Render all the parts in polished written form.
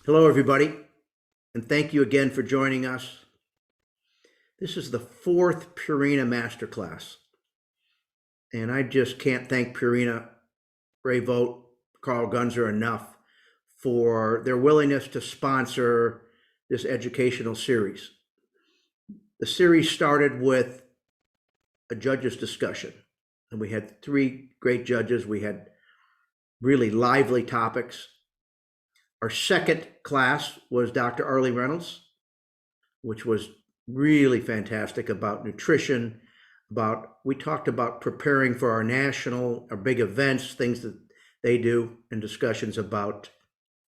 Hello, everybody, and thank you again for joining us. This is the fourth Purina Masterclass, and I just can't thank Purina, Ray Voigt, Carl Gunzer enough for their willingness to sponsor this educational series. The series started with a judges discussion, and we had three great judges. We had really lively topics. Our second class was Dr. Arlie Reynolds, which was really fantastic about nutrition, we talked about preparing for our big events, things that they do, and discussions about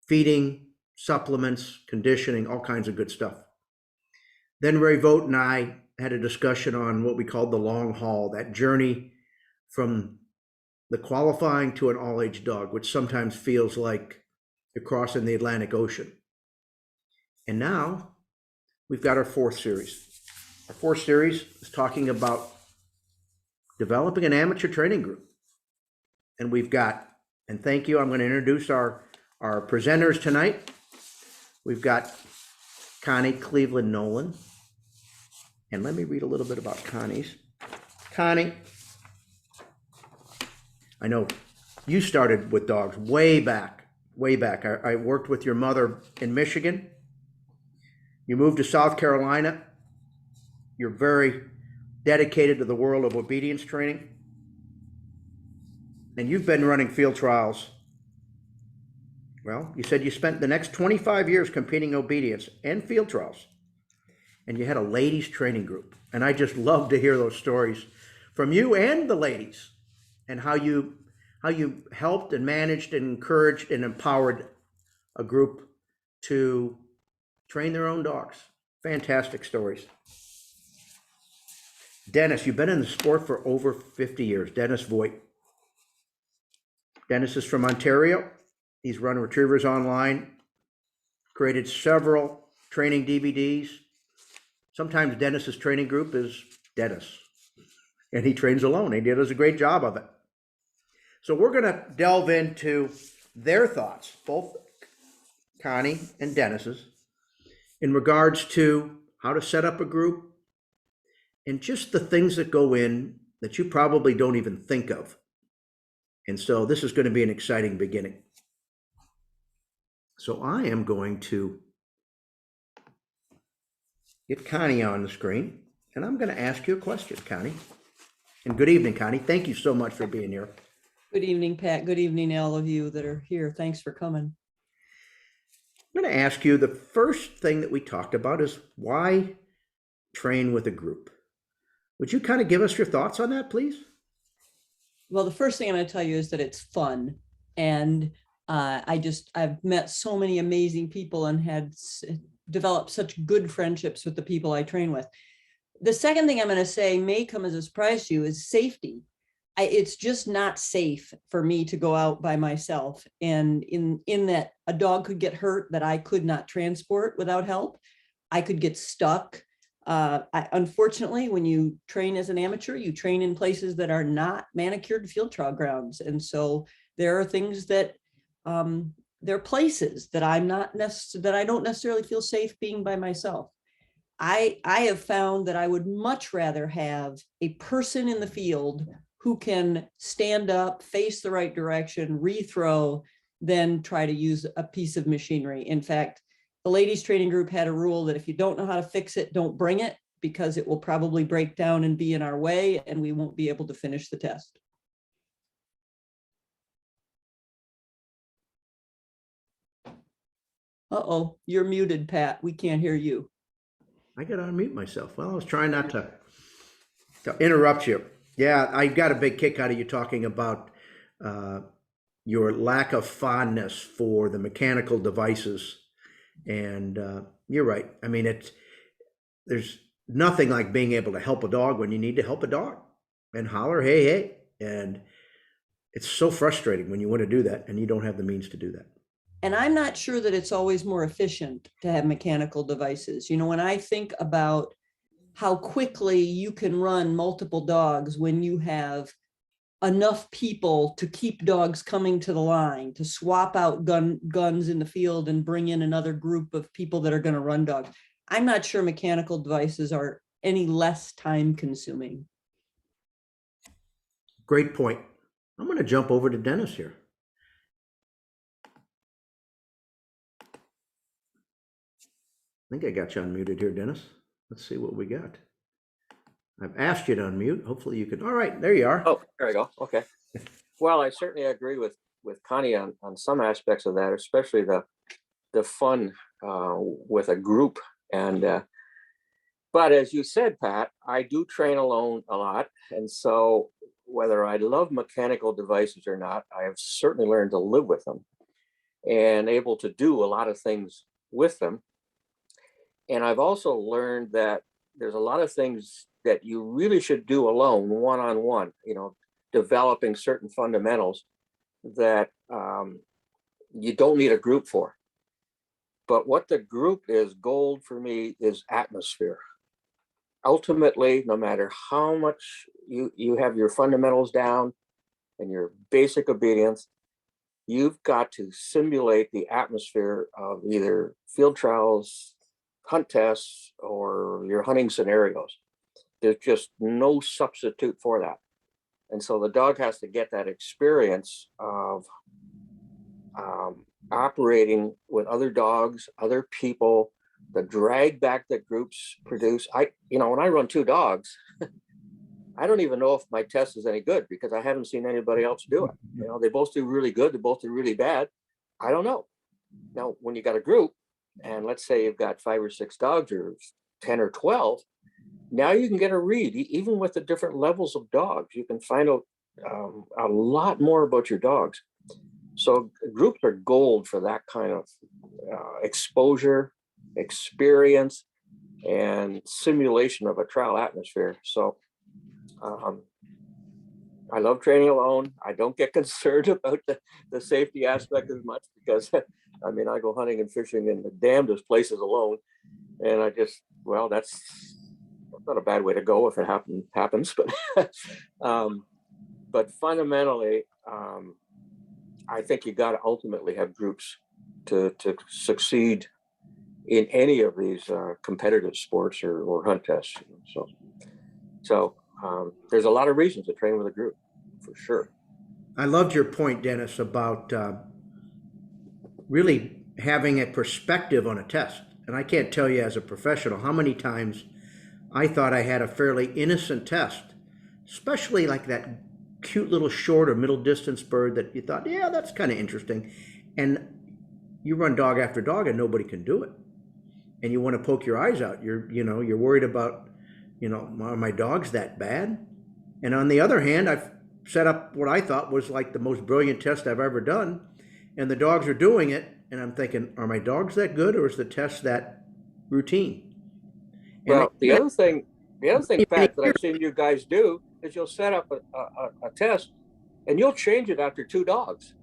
feeding, supplements, conditioning, all kinds of good stuff. Then Ray Voigt and I had a discussion on what we called the long haul, that journey from the qualifying to an all-age dog, which sometimes feels like you're crossing the Atlantic Ocean. And now we've got our fourth series. Our fourth series is talking about developing an amateur training group. And we've got, and thank you, I'm going to introduce our presenters tonight. We've got Connie Cleveland-Nolan. And let me read a little bit about Connie's. Connie, I know you started with dogs way back. I worked with your mother in Michigan. You moved to South Carolina. You're very dedicated to the world of obedience training. And you've been running field trials. Well, you said you spent the next 25 years competing obedience and field trials. And you had a ladies training group. And I just love to hear those stories from you and the ladies, and how you helped and managed and encouraged and empowered a group to train their own dogs. Fantastic stories. Dennis, you've been in the sport for over 50 years. Dennis Voigt. Dennis is from Ontario. He's run Retrievers Online, created several training DVDs. Sometimes Dennis's training group is Dennis, and he trains alone. He does a great job of it. So we're going to delve into their thoughts, both Connie and Dennis's, in regards to how to set up a group and just the things that go in that you probably don't even think of. And so this is going to be an exciting beginning. So I am going to get Connie on the screen, and I'm going to ask you a question, Connie. And good evening, Connie. Thank you so much for being here. Good evening, Pat. Good evening, all of you that are here. Thanks for coming. I'm going to ask you, the first thing that we talked about is why train with a group. Would you kind of give us your thoughts on that, please? Well, the first thing I'm going to tell you is that it's fun. And I've met so many amazing people and had developed such good friendships with the people I train with. The second thing I'm going to say may come as a surprise to you is safety. It's just not safe for me to go out by myself. And in that a dog could get hurt that I could not transport without help. I could get stuck. Unfortunately, when you train as an amateur, you train in places that are not manicured field trial grounds. And so there are things that, there are places that that I don't necessarily feel safe being by myself. I have found that I would much rather have a person in the field who can stand up, face the right direction, rethrow, than try to use a piece of machinery. In fact, the ladies training group had a rule that if you don't know how to fix it, don't bring it, because it will probably break down and be in our way and we won't be able to finish the test. Uh-oh, you're muted, Pat. We can't hear you. I got to unmute myself. Well, I was trying not to interrupt you. Yeah, I got a big kick out of you talking about your lack of fondness for the mechanical devices. And you're right. I mean, there's nothing like being able to help a dog when you need to help a dog and holler, hey, hey. And it's so frustrating when you want to do that and you don't have the means to do that. And I'm not sure that it's always more efficient to have mechanical devices. You know, when I think about how quickly you can run multiple dogs when you have enough people to keep dogs coming to the line, to swap out guns in the field and bring in another group of people that are going to run dogs. I'm not sure mechanical devices are any less time consuming. Great point. I'm going to jump over to Dennis here. I think I got you unmuted here, Dennis. Let's see what we got. I've asked you to unmute. Hopefully you can. All right, there you are. Oh, there we go. Okay. Well, I certainly agree with Connie on some aspects of that, especially the fun with a group. And but as you said, Pat, I do train alone a lot, and so whether I love mechanical devices or not, I have certainly learned to live with them and able to do a lot of things with them. And I've also learned that there's a lot of things that you really should do alone, one-on-one, you know, developing certain fundamentals that you don't need a group for. But what the group is gold for me is atmosphere. Ultimately, no matter how much you have your fundamentals down and your basic obedience, you've got to simulate the atmosphere of either field trials, hunt tests, or your hunting scenarios. There's just no substitute for that. And so the dog has to get that experience of operating with other dogs, other people, the drag back that groups produce. When I run two dogs, I don't even know if my test is any good because I haven't seen anybody else do it. You know, they both do really good. They both do really bad. I don't know. Now, when you got a group, and let's say you've got 5 or 6 dogs or 10 or 12, now you can get a read. Even with the different levels of dogs, you can find out a lot more about your dogs. So groups are gold for that kind of exposure, experience, and simulation of a trial atmosphere. So I love training alone. I don't get concerned about the safety aspect as much because, I mean, I go hunting and fishing in the damnedest places alone. And I just, well, that's not a bad way to go if it happens. But fundamentally, I think you got to ultimately have groups to succeed in any of these competitive sports or hunt tests. So there's a lot of reasons to train with a group, for sure. I loved your point, Dennis, about really having a perspective on a test. And I can't tell you as a professional how many times I thought I had a fairly innocent test, especially like that cute little short or middle distance bird that you thought, yeah, that's kind of interesting. And you run dog after dog and nobody can do it. And you want to poke your eyes out. You're worried about, are my dogs that bad? And on the other hand, I've set up what I thought was like the most brilliant test I've ever done. And the dogs are doing it. And I'm thinking, are my dogs that good or is the test that routine? Well, the other thing, Pat, that I've seen you guys do is you'll set up a test and you'll change it after 2 dogs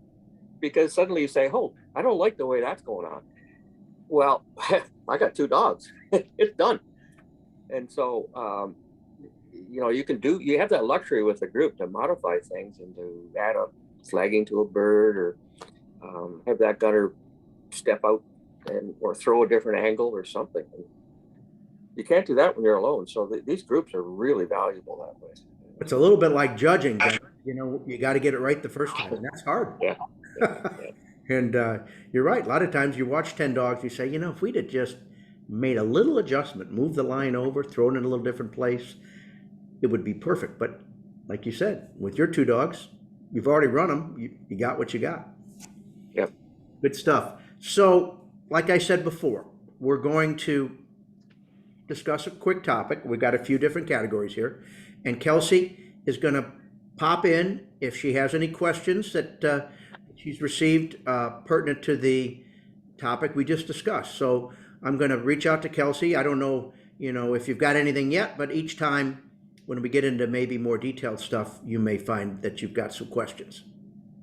because suddenly you say, oh, I don't like the way that's going on. Well, I got 2 dogs. It's done. And so, you have that luxury with the group to modify things and to add a flagging to a bird or have that gunner step out or throw a different angle or something. And you can't do that when you're alone. So these groups are really valuable that way. It's a little bit like judging. You got to get it right the first time. And that's hard. Yeah. And you're right. A lot of times you watch 10 dogs, you say, if we'd have just made a little adjustment, moved the line over, thrown it in a little different place, it would be perfect. But like you said, with your 2 dogs, you've already run them. You got what you got. Yep. Good stuff. So like I said before, we're going to discuss a quick topic. We've got a few different categories here. And Kelsey is going to pop in if she has any questions that she's received pertinent to the topic we just discussed. So I'm going to reach out to Kelsey. I don't know, if you've got anything yet, but each time when we get into maybe more detailed stuff, you may find that you've got some questions.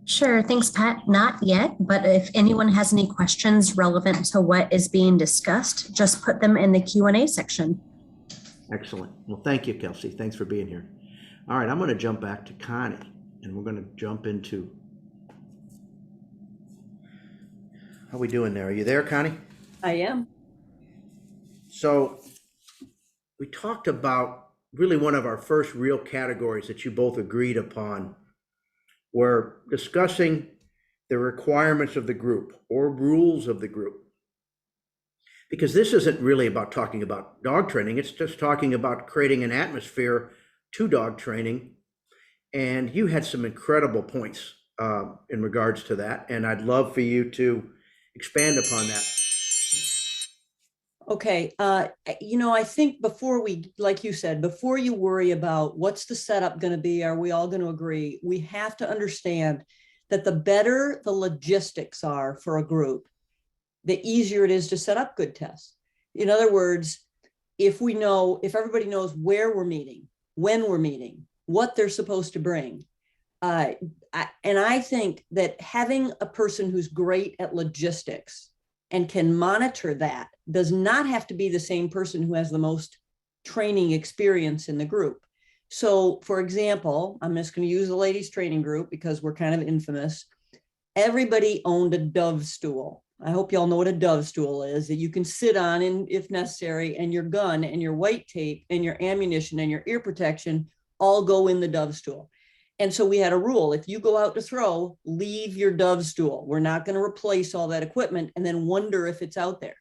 Sure. Thanks, Pat. Not yet, but if anyone has any questions relevant to what is being discussed, just put them in the Q&A section. Excellent. Well, thank you, Kelsey. Thanks for being here. All right, I'm going to jump back to Connie. and we're going to jump into. How we doing there? Are you there, Connie? I am. So we talked about really one of our first real categories that you both agreed upon. We're discussing the requirements of the group or rules of the group. Because this isn't really about talking about dog training, it's just talking about creating an atmosphere to dog training. And you had some incredible points in regards to that. And I'd love for you to expand upon that. Okay. I think before we, like you said, before you worry about what's the setup going to be, are we all going to agree? We have to understand that the better the logistics are for a group, the easier it is to set up good tests. In other words, if everybody knows where we're meeting, when we're meeting, what they're supposed to bring. And I think that having a person who's great at logistics and can monitor that does not have to be the same person who has the most training experience in the group. So, for example, I'm just going to use the ladies training group because we're kind of infamous. Everybody owned a dove stool. I hope y'all know what a dove stool is, that you can sit on if necessary, and your gun and your white tape and your ammunition and your ear protection all go in the dove stool. And so we had a rule: if you go out to throw, leave your dove stool. We're not going to replace all that equipment and then wonder if it's out there.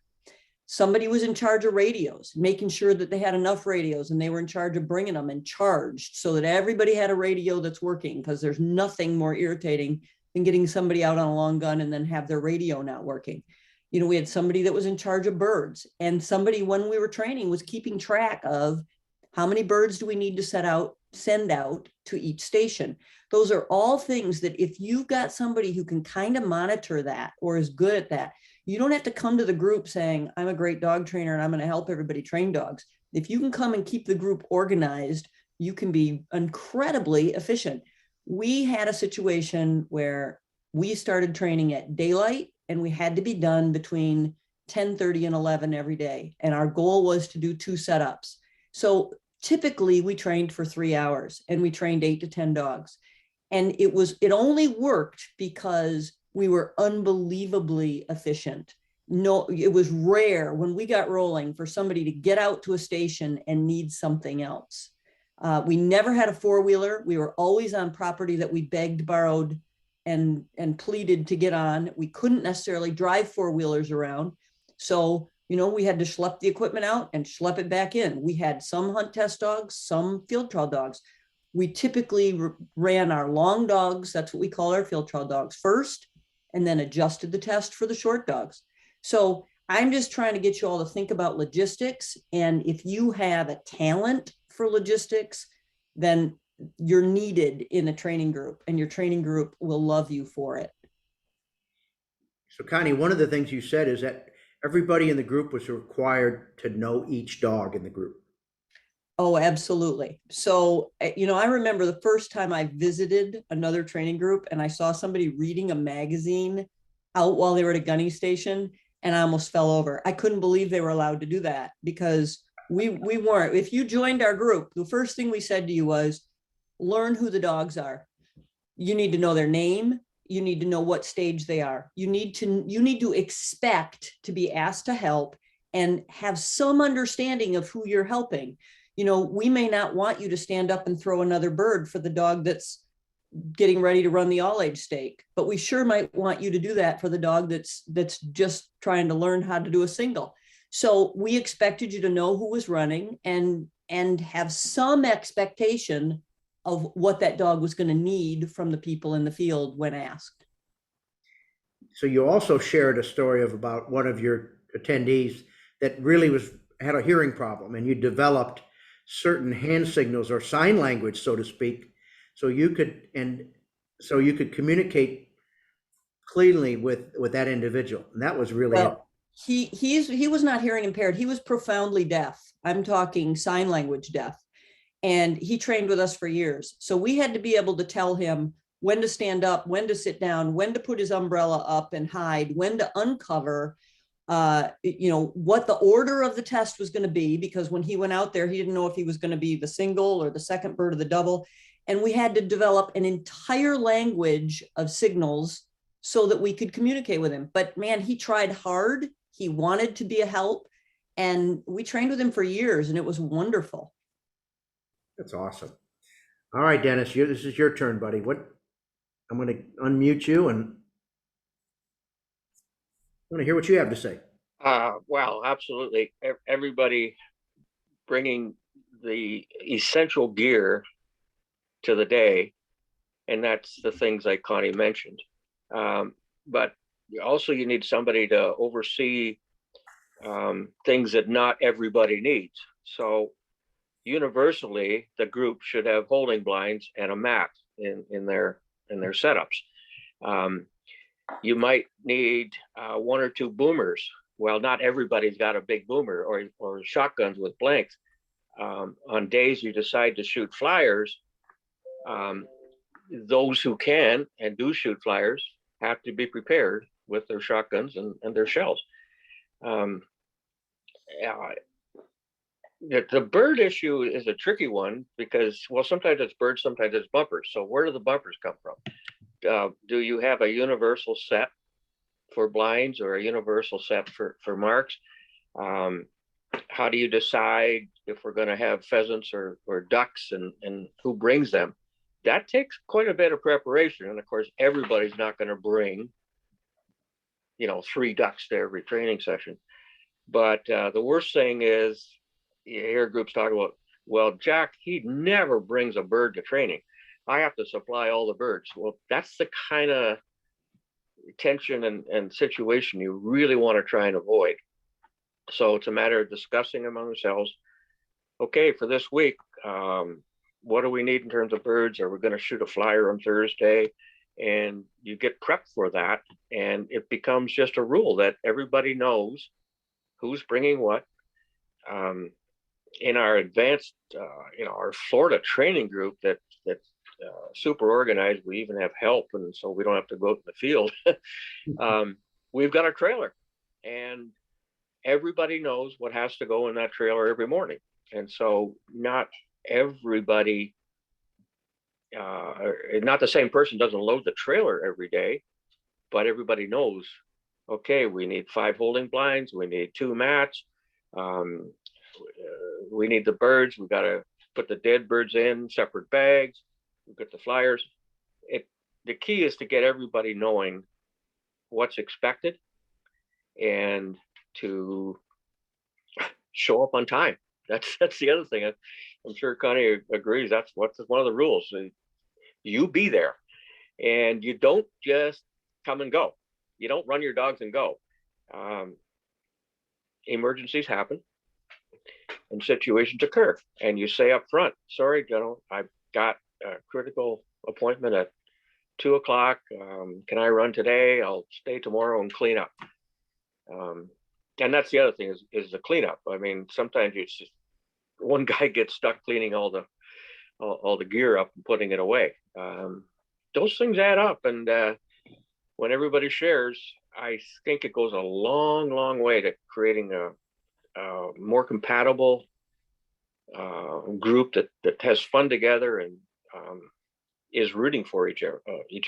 Somebody was in charge of radios, making sure that they had enough radios, and they were in charge of bringing them and charged so that everybody had a radio that's working, because there's nothing more irritating than getting somebody out on a long gun and then have their radio not working. We had somebody that was in charge of birds, and somebody, when we were training, was keeping track of how many birds do we need to send out to each station. Those are all things that if you've got somebody who can kind of monitor that or is good at that, you don't have to come to the group saying, I'm a great dog trainer and I'm going to help everybody train dogs. If you can come and keep the group organized, you can be incredibly efficient. We had a situation where we started training at daylight and we had to be done between 10:30 and 11 every day. And our goal was to do 2 setups. So typically we trained for 3 hours and we trained 8 to 10 dogs. And it only worked because we were unbelievably efficient. No, it was rare when we got rolling for somebody to get out to a station and need something else. We never had a 4-wheeler. We were always on property that we begged, borrowed, and pleaded to get on. We couldn't necessarily drive 4-wheelers around. So, we had to schlep the equipment out and schlep it back in. We had some hunt test dogs, some field trial dogs. We typically ran our long dogs, that's what we call our field trial dogs, first, and then adjusted the test for the short dogs. So I'm just trying to get you all to think about logistics. And if you have a talent for logistics, then you're needed in a training group, and your training group will love you for it. So Connie, one of the things you said is that everybody in the group was required to know each dog in the group. Oh, absolutely. So, I remember the first time I visited another training group and I saw somebody reading a magazine out while they were at a gunning station, and I almost fell over. I couldn't believe they were allowed to do that, because we weren't. If you joined our group, the first thing we said to you was, learn who the dogs are. You need to know their name. You need to know what stage they are. You need to expect to be asked to help and have some understanding of who you're helping. We may not want you to stand up and throw another bird for the dog that's getting ready to run the all-age stake, but we sure might want you to do that for the dog that's just trying to learn how to do a single. So we expected you to know who was running and have some expectation of what that dog was going to need from the people in the field when asked. So you also shared a story about one of your attendees that really had a hearing problem, and you developed certain hand signals or sign language, so to speak, so you could communicate cleanly with that individual. And that was really he was not hearing impaired. He was profoundly deaf. I'm talking sign language deaf. And he trained with us for years. So we had to be able to tell him when to stand up, when to sit down, when to put his umbrella up and hide, when to uncover, what the order of the test was going to be, because when he went out there, he didn't know if he was going to be the single or the second bird or the double. And we had to develop an entire language of signals so that we could communicate with him. But man, he tried hard. He wanted to be a help. And we trained with him for years, and it was wonderful. That's awesome. All right, Dennis, this is your turn, buddy. I'm going to unmute you and I want to hear what you have to say. Well, absolutely. Everybody bringing the essential gear to the day, and that's the things like Connie mentioned. But also you need somebody to oversee things that not everybody needs. So universally, the group should have holding blinds and a mat in their setups. You might need one or two boomers. Well, not everybody's got a big boomer or shotguns with blanks. On days you decide to shoot flyers, those who can and do shoot flyers have to be prepared with their shotguns and their shells. The bird issue is a tricky one because, well, sometimes it's birds, sometimes it's bumpers. So where do the bumpers come from? Do you have a universal set for blinds or a universal set for marks? How do you decide if we're going to have pheasants or ducks and who brings them? That takes quite a bit of preparation. And of course, everybody's not going to bring, 3 ducks to every training session. But the worst thing is you hear groups talk about, well, Jack, he never brings a bird to training. I have to supply all the birds. Well, that's the kind of tension and situation you really want to try and avoid. So it's a matter of discussing among themselves. Okay, for this week, what do we need in terms of birds? Are we going to shoot a flyer on Thursday? And you get prepped for that. And it becomes just a rule that everybody knows who's bringing what. In our advanced, our Florida training group that's super organized, we even have help, and so we don't have to go out in the field. We've got a trailer, and everybody knows what has to go in that trailer every morning. And so not everybody, not the same person doesn't load the trailer every day, but everybody knows, okay, we need 5 holding blinds, we need 2 mats, we need the birds, we've got to put the dead birds in separate bags, we've got the flyers. The key is to get everybody knowing what's expected and to show up on time. That's the other thing. I'm sure Connie agrees. That's one of the rules. You be there, and you don't just come and go. You don't run your dogs and go. Emergencies happen and situations occur, and you say up front, sorry, General, I've got a critical appointment at 2 o'clock. Can I run today? I'll stay tomorrow and clean up. And that's the other thing is the cleanup. I mean, sometimes it's just one guy gets stuck cleaning all the gear up and putting it away. Those things add up, and when everybody shares, I think it goes a long, long way to creating a more compatible group that has fun together and is rooting for each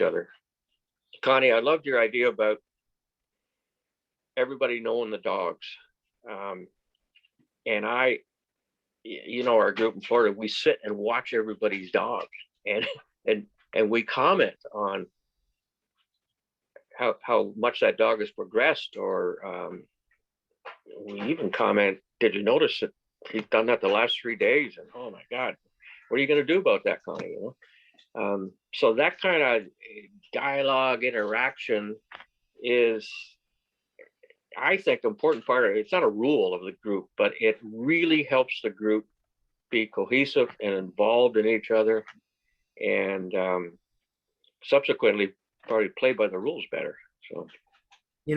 other. Connie, I loved your idea about everybody knowing the dogs. And our group in Florida, we sit and watch everybody's dogs and we comment on how much that dog has progressed, or we even comment, did you notice that he's done that the last 3 days? And oh my God, what are you going to do about that, Connie? So that kind of dialogue interaction is, I think, important part of it. It's not a rule of the group, but it really helps the group be cohesive and involved in each other, and subsequently probably play by the rules better. So,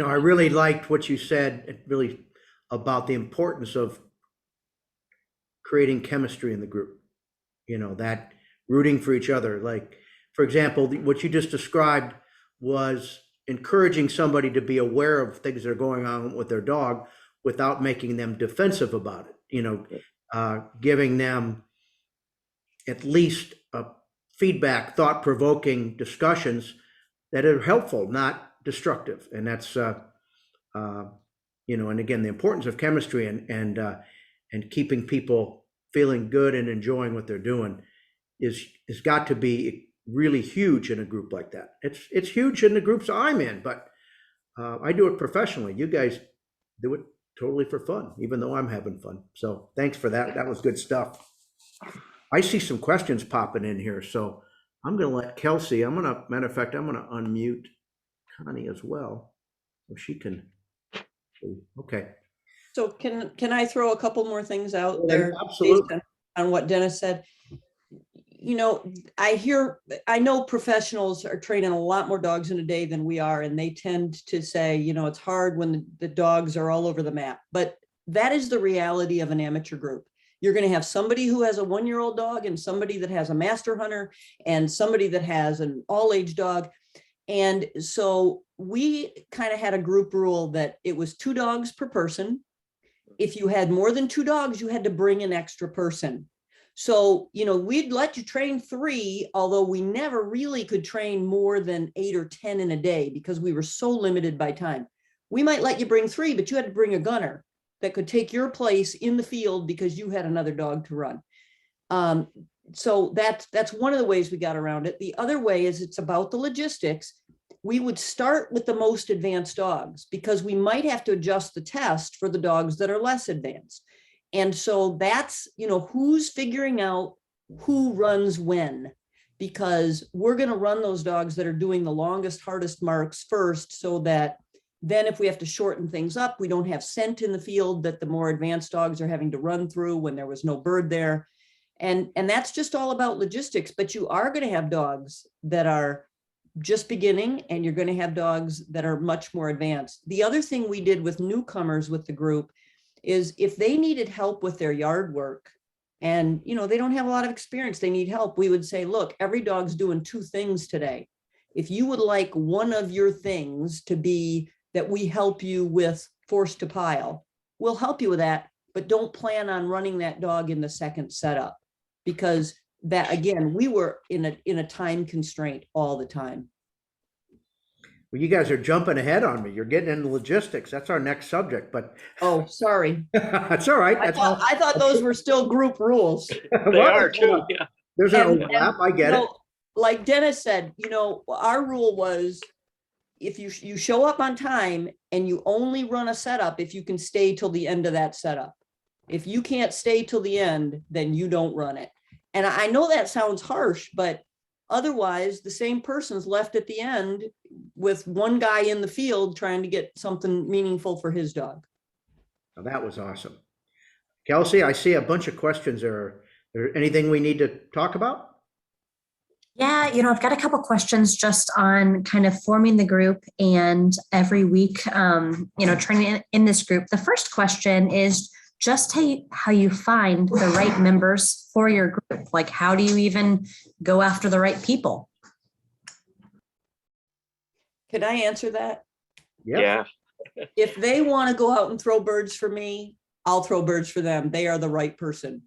I really liked what you said, really, about the importance of creating chemistry in the group, that rooting for each other. Like, for example, what you just described was encouraging somebody to be aware of things that are going on with their dog without making them defensive about it, giving them at least a feedback, thought-provoking discussions that are helpful, not destructive. And that's, and again, the importance of chemistry and keeping people feeling good and enjoying what they're doing is got to be really huge in a group like that. It's huge in the groups I'm in, but I do it professionally. You guys do it totally for fun, even though I'm having fun. So thanks for that. That was good stuff. I see some questions popping in here, so I'm going to let Kelsey. Matter of fact, I'm going to unmute Connie as well, so she can. Okay. So can I throw a couple more things out Yeah, there absolutely. based on what Dennis said? I know professionals are training a lot more dogs in a day than we are, and they tend to say, it's hard when the dogs are all over the map. But that is the reality of an amateur group. You're going to have somebody who has a 1-year-old dog and somebody that has a master hunter and somebody that has an all-age dog. And so we kind of had a group rule that it was 2 dogs per person. If you had more than 2 dogs, you had to bring an extra person. So, we'd let you train 3, although we never really could train more than 8 or 10 in a day because we were so limited by time. We might let you bring 3, but you had to bring a gunner that could take your place in the field because you had another dog to run. So that's one of the ways we got around it. The other way is it's about the logistics. We would start with the most advanced dogs because we might have to adjust the test for the dogs that are less advanced. And so that's, who's figuring out who runs when, because we're going to run those dogs that are doing the longest, hardest marks first, so that then if we have to shorten things up, we don't have scent in the field that the more advanced dogs are having to run through when there was no bird there. And that's just all about logistics, but you are going to have dogs that are just beginning, and you're going to have dogs that are much more advanced. The other thing we did with newcomers with the group is if they needed help with their yard work and, they don't have a lot of experience, they need help, we would say, look, every dog's doing 2 things today. If you would like one of your things to be that we help you with force to pile, we'll help you with that, but don't plan on running that dog in the second setup, because that, again, we were in a time constraint all the time. Well, you guys are jumping ahead on me. You're getting into logistics. That's our next subject, but Oh, sorry. that's all right. I thought those were still group rules. They are too. Yeah. There's an overlap. I get it. Like Dennis said, our rule was if you show up on time and you only run a setup if you can stay till the end of that setup. If you can't stay till the end, then you don't run it. And I know that sounds harsh, but otherwise the same person's left at the end with one guy in the field trying to get something meaningful for his dog. Now, that was awesome. Kelsey, I see a bunch of questions. Are there anything we need to talk about? Yeah, I've got a couple questions just on kind of forming the group and every week, training in this group. The first question is just how you find the right members for your group. Like, how do you even go after the right people? Can I answer that? Yeah. If they want to go out and throw birds for me, I'll throw birds for them. They are the right person.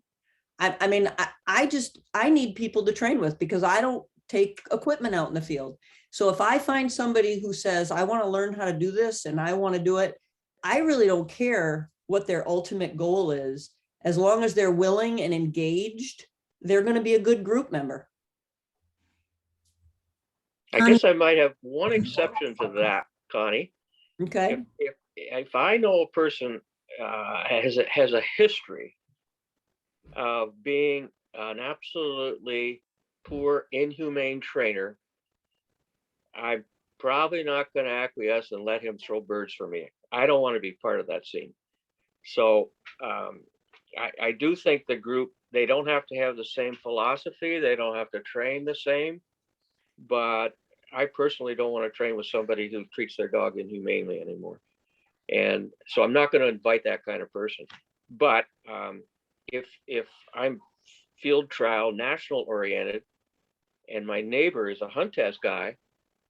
I mean, I need people to train with because I don't take equipment out in the field. So if I find somebody who says, I want to learn how to do this and I want to do it, I really don't care what their ultimate goal is. As long as they're willing and engaged, they're going to be a good group member. I guess I might have one exception to that, Connie. Okay. If I know a person has a history of being an absolutely poor, inhumane trainer, I'm probably not going to acquiesce and let him throw birds for me. I don't want to be part of that scene. So I do think the group, they don't have to have the same philosophy. They don't have to train the same. But I personally don't want to train with somebody who treats their dog inhumanely anymore. And so I'm not going to invite that kind of person. But if I'm field trial, national oriented, and my neighbor is a hunt test guy,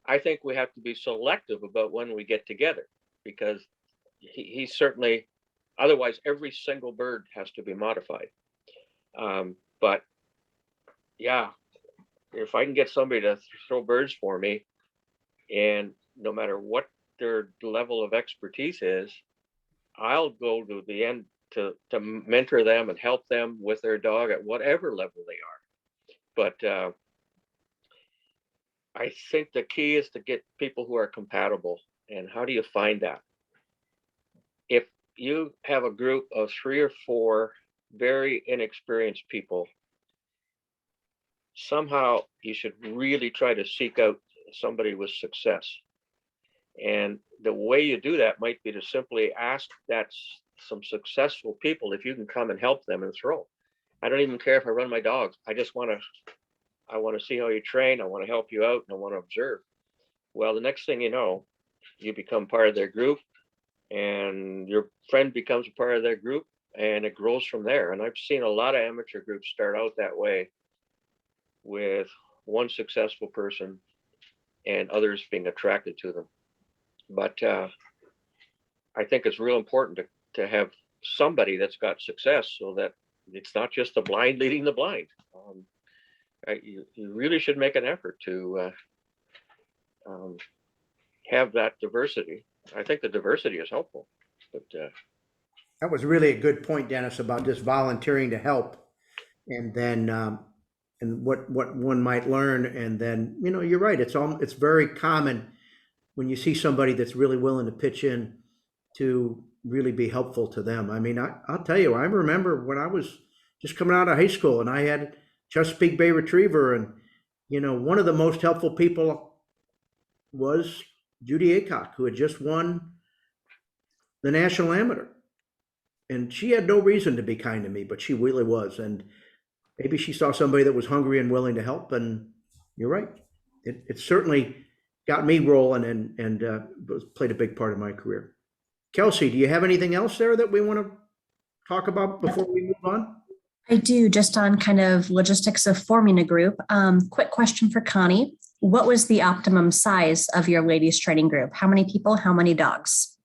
I think we have to be selective about when we get together, because he's certainly, otherwise every single bird has to be modified. But yeah, if I can get somebody to throw birds for me, and no matter what their level of expertise is, I'll go to the end to mentor them and help them with their dog at whatever level they are. But I think the key is to get people who are compatible. And how do you find that? If you have a group of 3 or 4 very inexperienced people, somehow you should really try to seek out somebody with success. And the way you do that might be to simply ask some successful people if you can come and help them and throw. I don't even care if I run my dogs. I want to see how you train. I want to help you out, and I want to observe. Well, the next thing you know, you become part of their group, and your friend becomes a part of their group, and it grows from there. And I've seen a lot of amateur groups start out that way, with one successful person and others being attracted to them. But I think it's real important to have somebody that's got success, so that it's not just the blind leading the blind. You really should make an effort to have that diversity. I think the diversity is helpful. But That was really a good point, Dennis, about just volunteering to help, and then and what one might learn. And then, you're right. It's very common when you see somebody that's really willing to pitch in to really be helpful to them. I mean, I'll tell you, I remember when I was just coming out of high school and I had Chesapeake Bay Retriever, and one of the most helpful people was Judy Aycock, who had just won the National Amateur. And she had no reason to be kind to me, but she really was. And maybe she saw somebody that was hungry and willing to help. And you're right. It certainly got me rolling, and played a big part of my career. Kelsey, do you have anything else there that we want to talk about before we move on? I do, just on kind of logistics of forming a group. Quick question for Connie. What was the optimum size of your ladies training group? How many people, how many dogs?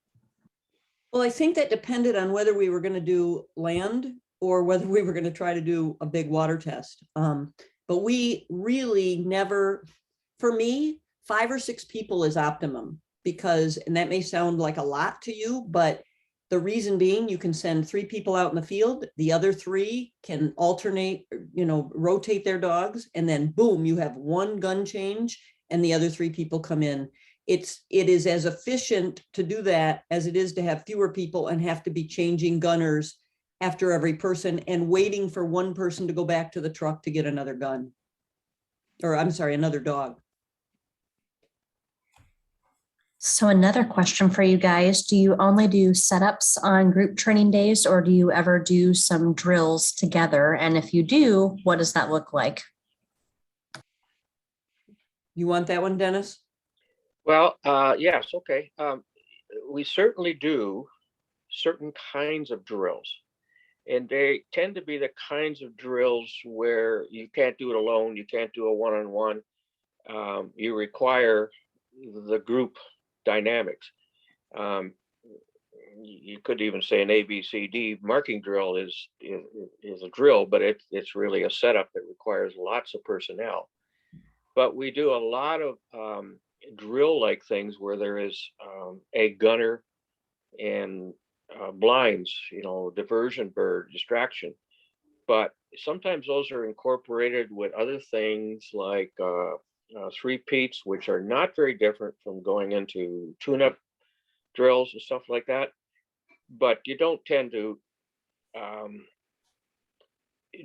Well, I think that depended on whether we were going to do land or whether we were going to try to do a big water test. But we really never, for me, 5 or 6 people is optimum, because, and that may sound like a lot to you, but the reason being, you can send 3 people out in the field, the other 3 can alternate, rotate their dogs, and then boom, you have one gun change and the other 3 people come in. It is as efficient to do that as it is to have fewer people and have to be changing gunners after every person and waiting for one person to go back to the truck to get another gun. Or I'm sorry, another dog. So another question for you guys. Do you only do setups on group training days, or do you ever do some drills together? And if you do, what does that look like? You want that one, Dennis? well, yes, okay. We certainly do certain kinds of drills, and they tend to be the kinds of drills where you can't do it alone. You can't do a one-on-one. You require the group dynamics. You could even say an ABCD marking drill is a drill, but it's really a setup that requires lots of personnel. But we do a lot of drill-like things where there is a gunner and blinds, diversion bird, distraction. But sometimes those are incorporated with other things like 3-peats, which are not very different from going into tune-up drills and stuff like that. But you don't tend to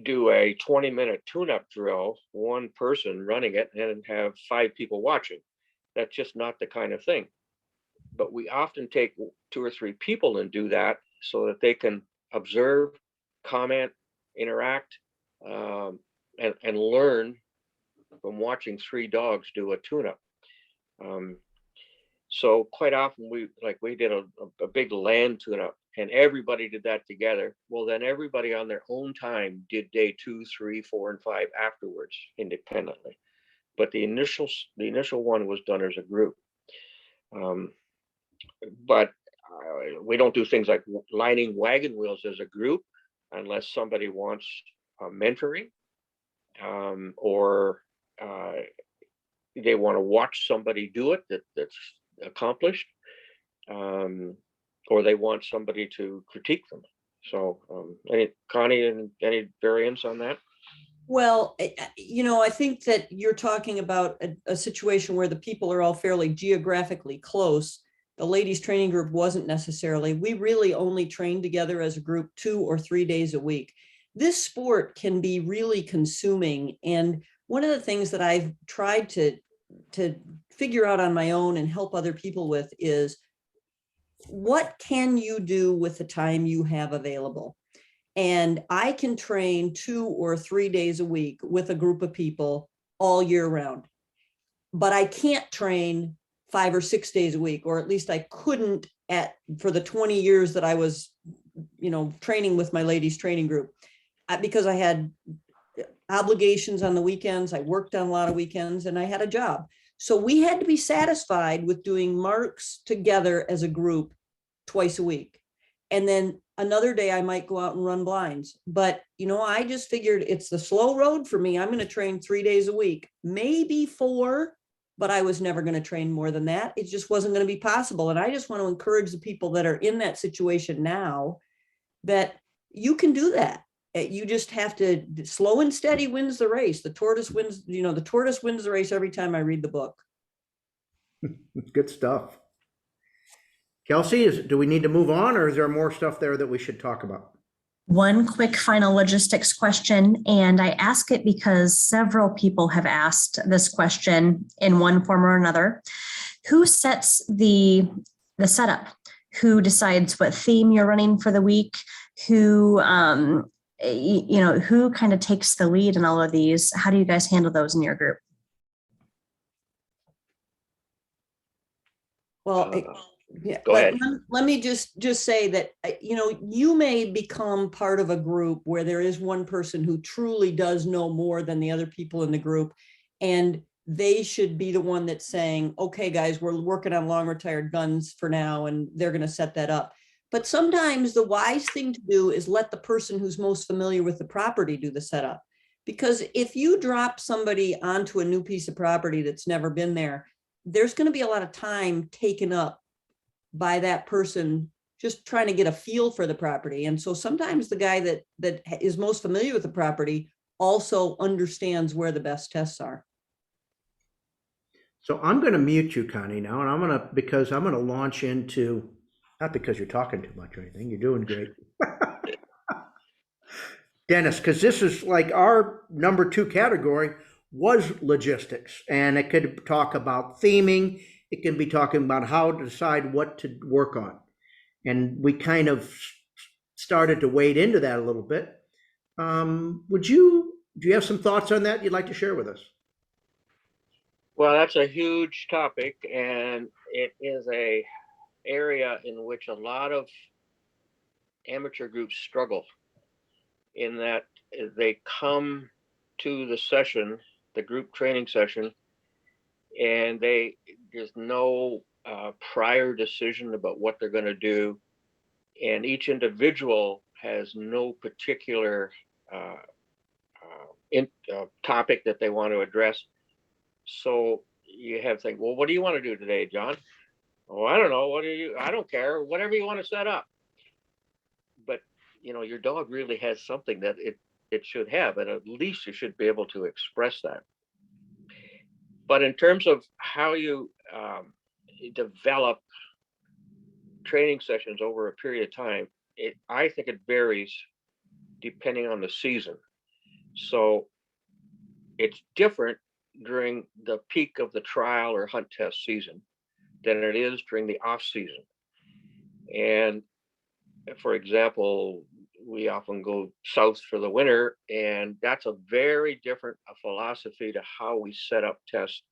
do a 20-minute tune-up drill, one person running it, and have 5 people watching. That's just not the kind of thing. But we often take 2 or 3 people and do that so that they can observe, comment, interact, and learn from watching 3 dogs do a tune-up. So quite often we did a big land tune-up, and everybody did that together. Well, then everybody on their own time did day 2, 3, 4, and 5 afterwards independently. But the initial one was done as a group. But we don't do things like lining wagon wheels as a group unless somebody wants mentoring, or they want to watch somebody do it that's accomplished, or they want somebody to critique them. So, Connie, any variants on that? Well, I think that you're talking about a situation where the people are all fairly geographically close. The ladies training group wasn't necessarily. We really only trained together as a group 2 or 3 days a week. This sport can be really consuming. And one of the things that I've tried to figure out on my own and help other people with is, what can you do with the time you have available? And I can train 2 or 3 days a week with a group of people all year round, but I can't train 5 or 6 days a week, or at least I couldn't for the 20 years that I was, training with my ladies training group, because I had obligations on the weekends. I worked on a lot of weekends and I had a job. So we had to be satisfied with doing marks together as a group twice a week. And then another day I might go out and run blinds. But, I just figured it's the slow road for me. I'm going to train 3 days a week, maybe 4, but I was never going to train more than that. It just wasn't going to be possible. And I just want to encourage the people that are in that situation now that you can do that. You just have to, slow and steady wins the race. The tortoise wins the race every time I read the book. Good stuff. Kelsey, do we need to move on, or is there more stuff there that we should talk about? One quick final logistics question, and I ask it because several people have asked this question in one form or another. Who sets the setup? Who decides what theme you're running for the week? Who kind of takes the lead in all of these? How do you guys handle those in your group? Well, Go ahead. Let me just say that, you may become part of a group where there is one person who truly does know more than the other people in the group. And they should be the one that's saying, okay, guys, we're working on long retired guns for now, and they're going to set that up. But sometimes the wise thing to do is let the person who's most familiar with the property do the setup. Because if you drop somebody onto a new piece of property that's never been there, there's going to be a lot of time taken up by that person just trying to get a feel for the property. And so sometimes the guy that is most familiar with the property also understands where the best tests are. So I'm going to mute you, Connie, now, and because I'm going to launch into, not because you're talking too much or anything, you're doing great. Dennis, because this is like our number 2 category was logistics, and it could talk about theming. It can be talking about how to decide what to work on. And we kind of started to wade into that a little bit. Do you have some thoughts on that you'd like to share with us? Well, that's a huge topic, and it is a area in which a lot of amateur groups struggle, in that they come to the session, the group training session, and there's no prior decision about what they're going to do, and each individual has no particular topic that they want to address. So you have to think, well, what do you want to do today, John? Oh, I don't know. I don't care. Whatever you want to set up. But your dog really has something that it should have, and at least you should be able to express that. But in terms of how you develop training sessions over a period of time, I think it varies depending on the season. So it's different during the peak of the trial or hunt test season than it is during the off season. And for example, we often go south for the winter, and that's a very different philosophy to how we set up tests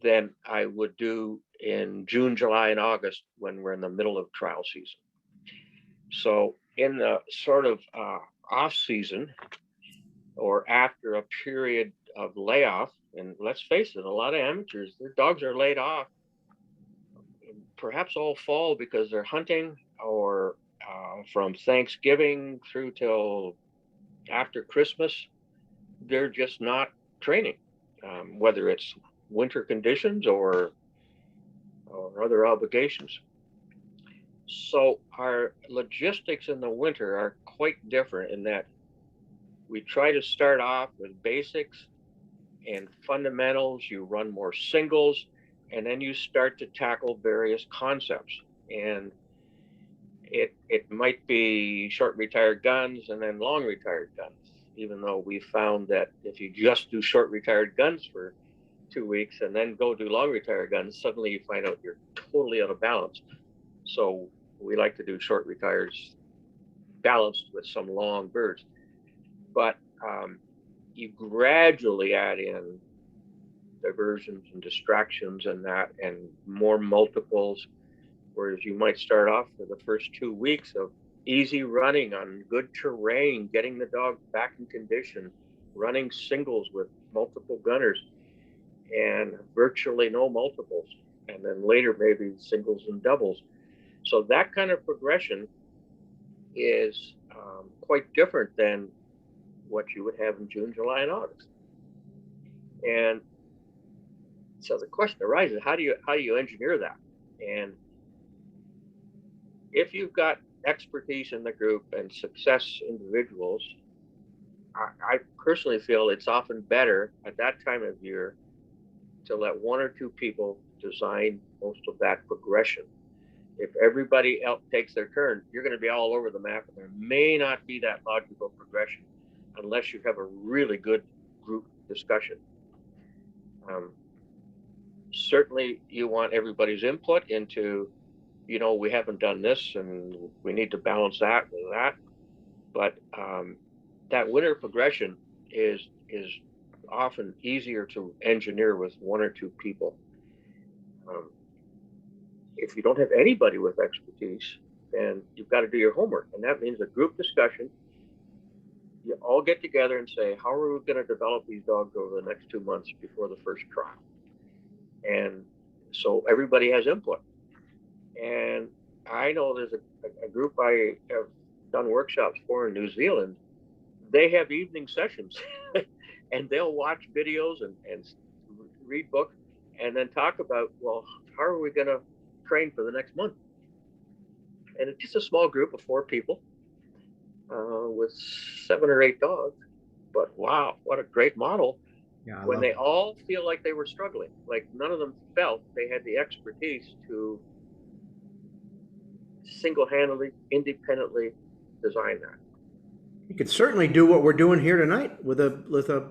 than I would do in June, July, and August when we're in the middle of trial season. So in the sort of off season, or after a period of layoff, and let's face it, a lot of amateurs, their dogs are laid off perhaps all fall because they're hunting, or from Thanksgiving through till after Christmas, they're just not training. whether it's winter conditions or other obligations. So our logistics in the winter are quite different in that we try to start off with basics and fundamentals. You run more singles, and then you start to tackle various concepts. And it might be short retired guns and then long retired guns, even though we found that if you just do short retired guns for 2 weeks and then go do long retired guns, suddenly you find out you're totally out of balance. So we like to do short retires balanced with some long birds. But you gradually add in diversions and distractions and that, and more multiples. Whereas you might start off for the first 2 weeks of easy running on good terrain, getting the dog back in condition, running singles with multiple gunners, and virtually no multiples. And then later, maybe singles and doubles. So that kind of progression is quite different than what you would have in June, July, and August. And so the question arises: how do you engineer that? And if you've got expertise in the group and success individuals, I personally feel it's often better at that time of year to let 1 or 2 people design most of that progression. If everybody else takes their turn, you're going to be all over the map, and there may not be that logical progression unless you have a really good group discussion. Certainly, you want everybody's input into, we haven't done this and we need to balance that with that. But that winter progression is often easier to engineer with 1 or 2 people. If you don't have anybody with expertise, then you've got to do your homework. And that means a group discussion. You all get together and say, how are we going to develop these dogs over the next 2 months before the first trial? And so everybody has input. And I know there's a group I have done workshops for in New Zealand. They have evening sessions and they'll watch videos and read books and then talk about, well, how are we going to train for the next month? And it's just a small group of 4 people with 7 or 8 dogs. But wow, what a great model. Yeah, when they all feel like they were struggling, like none of them felt they had the expertise to single-handedly, independently design that. you could certainly do what we're doing here tonight with a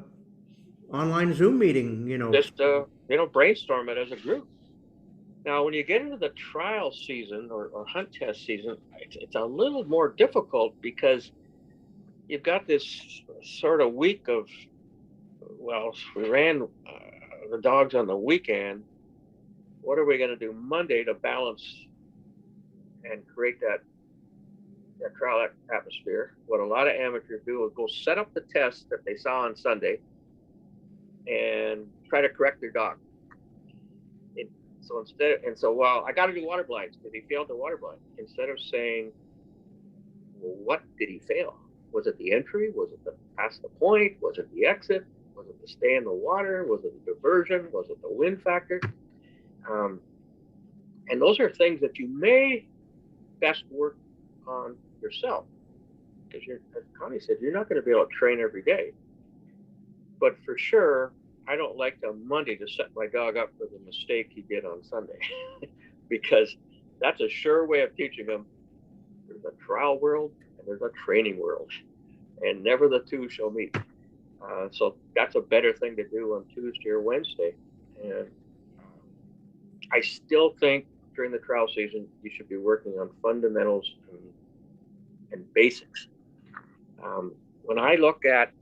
online Zoom meeting, Just brainstorm it as a group. Now, when you get into the trial season or hunt test season, it's a little more difficult because you've got this sort of week of, well, we ran the dogs on the weekend. What are we going to do Monday to balance and create that trial atmosphere? What a lot of amateurs do is go set up the test that they saw on Sunday and try to correct their dog. Well, I got to do water blinds because he failed the water blind. Instead of saying, well, what did he fail? Was it the entry? Was it the pass the point? Was it the exit? Was it the stay in the water? Was it the diversion? Was it the wind factor? And those are things that you may best work on yourself, because as Connie said, you're not going to be able to train every day. But for sure, I don't like to Monday to set my dog up for the mistake he did on Sunday, because that's a sure way of teaching him there's a trial world and there's a training world, and never the two shall meet. So that's a better thing to do on Tuesday or Wednesday. And I still think during the trial season, you should be working on fundamentals and basics. When I look at,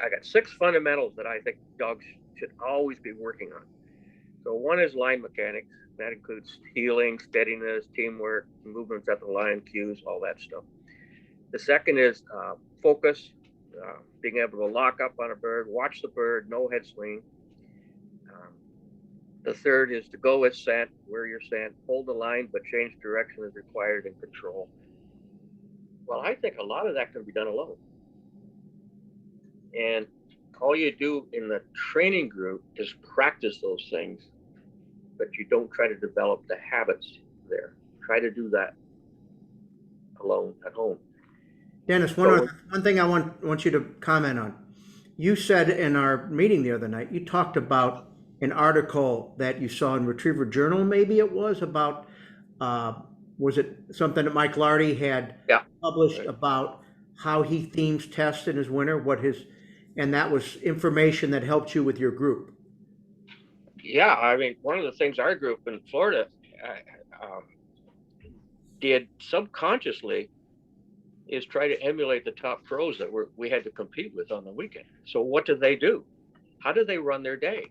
I got 6 fundamentals that I think dogs should always be working on. So one is line mechanics. That includes heeling, steadiness, teamwork, movements at the line, cues, all that stuff. The second is focus, being able to lock up on a bird, watch the bird, no head swing. The third is to go with scent, where you're sent, hold the line, but change direction as required, and control. Well, I think a lot of that can be done alone. And all you do in the training group is practice those things, but you don't try to develop the habits there. Try to do that alone at home. Dennis, one thing I want you to comment on. You said in our meeting the other night, you talked about an article that you saw in Retriever Journal, maybe it was about, was it something that Mike Lardy had published about how he themes tests in his winter, and that was information that helped you with your group. Yeah, I mean, one of the things our group in Florida did subconsciously is try to emulate the top pros that we had to compete with on the weekend. So what do they do? How do they run their day?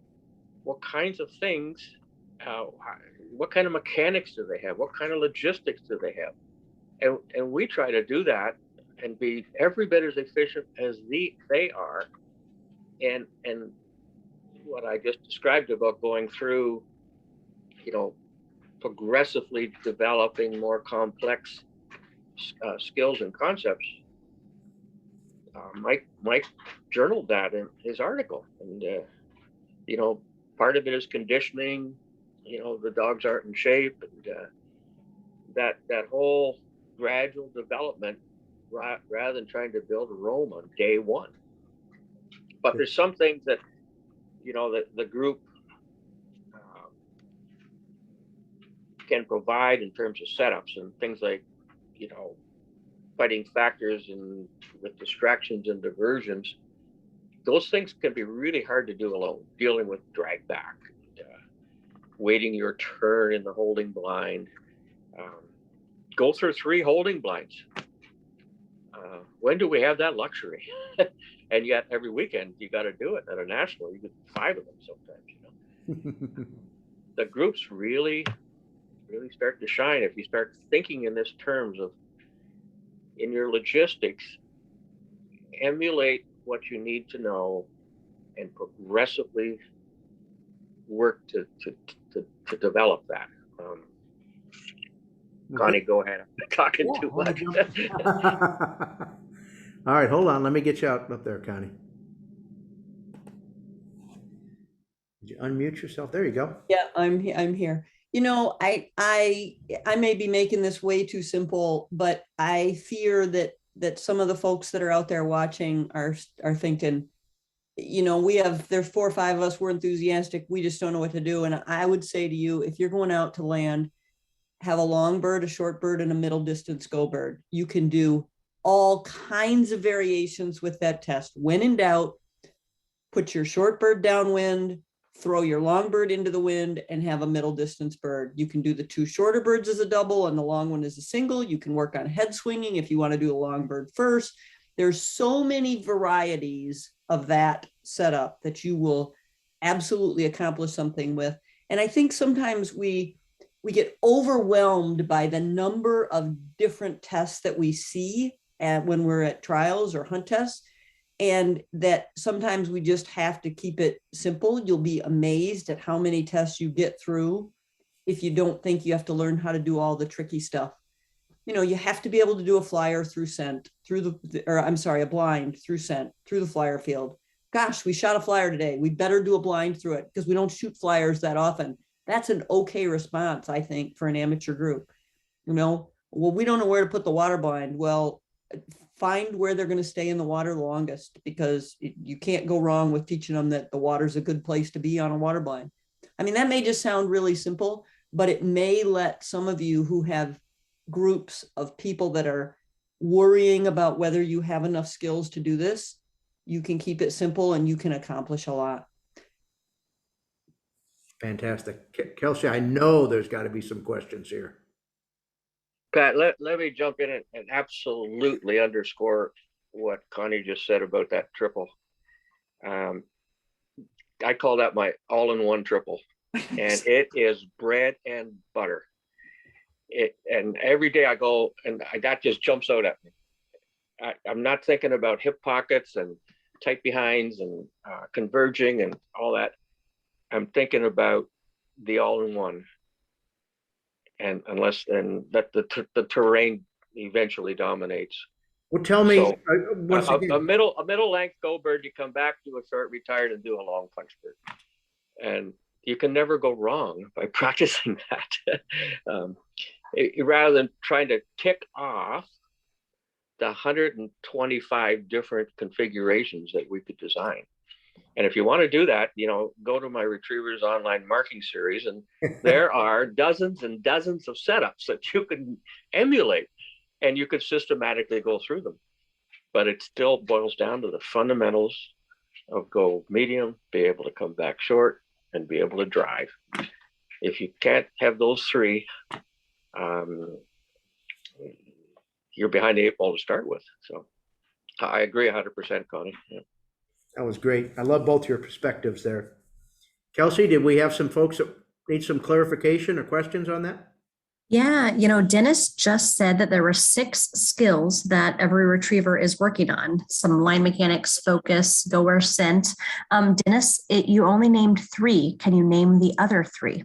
What kinds of things, what kind of mechanics do they have? What kind of logistics do they have? And we try to do that and be every bit as efficient as they are. And what I just described about going through, progressively developing more complex skills and concepts. Mike journaled that in his article, and part of it is conditioning. The dogs aren't in shape, and that whole gradual development, rather than trying to build a Rome on day one. But there's some things that the group can provide in terms of setups and things like fighting factors and with distractions and diversions. Those things can be really hard to do alone. Dealing with drag back, waiting your turn in the holding blind, go through 3 holding blinds. When do we have that luxury? And yet every weekend you got to do it. At a national, you get 5 of them sometimes. The groups really start to shine if you start thinking in this terms of, in your logistics, emulate what you need to know and progressively work to develop that. Connie, go ahead. I'm talking too much. All right, hold on. Let me get you up there, Connie. Did you unmute yourself? There you go. Yeah, I'm here. I may be making this way too simple, but I fear that some of the folks that are out there watching are thinking, there's 4 or 5 of us, we're enthusiastic, we just don't know what to do. And I would say to you, if you're going out to land, have a long bird, a short bird, and a middle distance go bird. You can do all kinds of variations with that test. When in doubt, put your short bird downwind, throw your long bird into the wind, and have a middle distance bird. You can do the 2 shorter birds as a double and the long one as a single. You can work on head swinging if you want to do a long bird first. There's so many varieties of that setup that you will absolutely accomplish something with. And I think sometimes we get overwhelmed by the number of different tests that we see when we're at trials or hunt tests. And that sometimes we just have to keep it simple. You'll be amazed at how many tests you get through if you don't think you have to learn how to do all the tricky stuff. You have to be able to do a flyer through scent, a blind through scent, through the flyer field. Gosh, we shot a flyer today. We better do a blind through it because we don't shoot flyers that often. That's an okay response, I think, for an amateur group. Well, we don't know where to put the water blind. Well, find where they're going to stay in the water the longest, because you can't go wrong with teaching them that the water's a good place to be on a water blind. I mean, that may just sound really simple, but it may let some of you who have groups of people that are worrying about whether you have enough skills to do this, you can keep it simple and you can accomplish a lot. Fantastic. Kelsey, I know there's got to be some questions here. Pat, let me jump in and absolutely underscore what Connie just said about that triple. I call that my all-in-one triple, and it is bread and butter. And every day I go, and that just jumps out at me. I'm not thinking about hip pockets and tight behinds and converging and all that. I'm thinking about the all-in-one. And that the terrain eventually dominates. Well, tell me, So, once a again, middle length go bird, you come back to a short retired and do a long punch bird. And you can never go wrong by practicing that. Rather than trying to tick off the 125 different configurations that we could design. And if you want to do that, go to my Retrievers online marking series, and there are dozens and dozens of setups that you can emulate, and you could systematically go through them. But it still boils down to the fundamentals of go medium, be able to come back short, and be able to drive. If you can't have those three, you're behind the 8 ball to start with. So I agree 100%, Connie. Yeah. that was great. I love both your perspectives there. Kelsey, did we have some folks that need some clarification or questions on that? Yeah, Dennis just said that there were 6 skills that every retriever is working on. Some line mechanics, focus, go where scent. Dennis, you only named 3. Can you name the other 3?